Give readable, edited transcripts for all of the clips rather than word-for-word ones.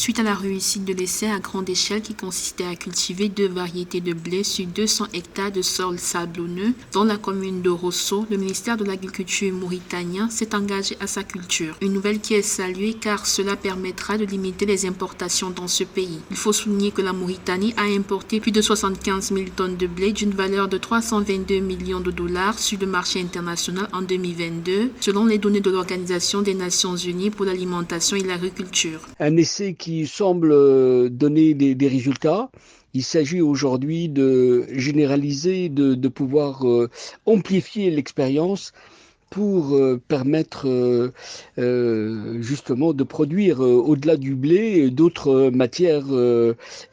Suite à la réussite de l'essai à grande échelle qui consistait à cultiver 2 variétés de blé sur 200 hectares de sol sablonneux dans la commune de Rosso, le ministère de l'Agriculture mauritanien s'est engagé à sa culture. Une nouvelle qui est saluée car cela permettra de limiter les importations dans ce pays. Il faut souligner que la Mauritanie a importé plus de 75 000 tonnes de blé d'une valeur de 322 millions de dollars sur le marché international en 2022, selon les données de l'Organisation des Nations Unies pour l'alimentation et l'agriculture. Un essai qui semble donner des résultats. Il s'agit aujourd'hui de généraliser, de pouvoir amplifier l'expérience pour permettre justement de produire au-delà du blé d'autres matières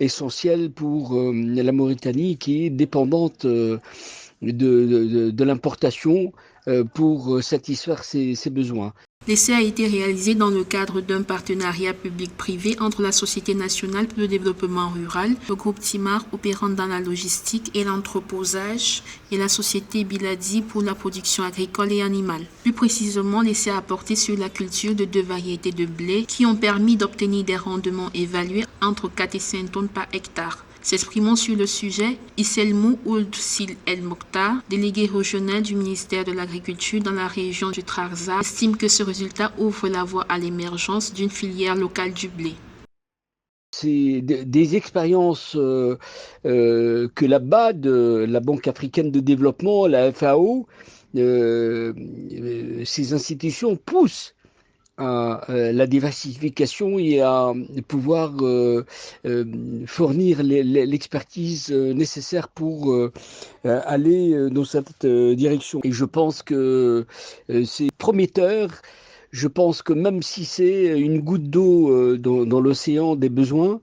essentielles pour la Mauritanie qui est dépendante de l'importation pour satisfaire ses besoins. L'essai a été réalisé dans le cadre d'un partenariat public-privé entre la Société nationale pour le développement rural, le groupe Timar opérant dans la logistique et l'entreposage et la Société Biladi pour la production agricole et animale. Plus précisément, l'essai a porté sur la culture de 2 variétés de blé qui ont permis d'obtenir des rendements évalués entre 4 et 5 tonnes par hectare. S'exprimant sur le sujet, Isselmou Ould Sil El Mokhtar, délégué régional du ministère de l'Agriculture dans la région du Trarza, estime que ce résultat ouvre la voie à l'émergence d'une filière locale du blé. C'est des expériences que la BAD, la Banque africaine de développement, la FAO, ces institutions poussent à la diversification et à pouvoir fournir l'expertise nécessaire pour aller dans cette direction. Et je pense que c'est prometteur. Je pense que même si c'est une goutte d'eau dans l'océan des besoins,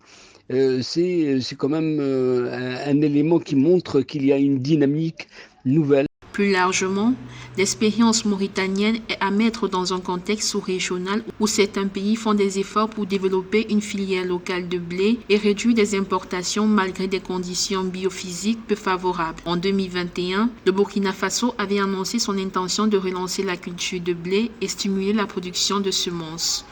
c'est quand même un élément qui montre qu'il y a une dynamique nouvelle. Plus largement, l'expérience mauritanienne est à mettre dans un contexte sous-régional où certains pays font des efforts pour développer une filière locale de blé et réduire les importations malgré des conditions biophysiques peu favorables. En 2021, le Burkina Faso avait annoncé son intention de relancer la culture de blé et stimuler la production de semences.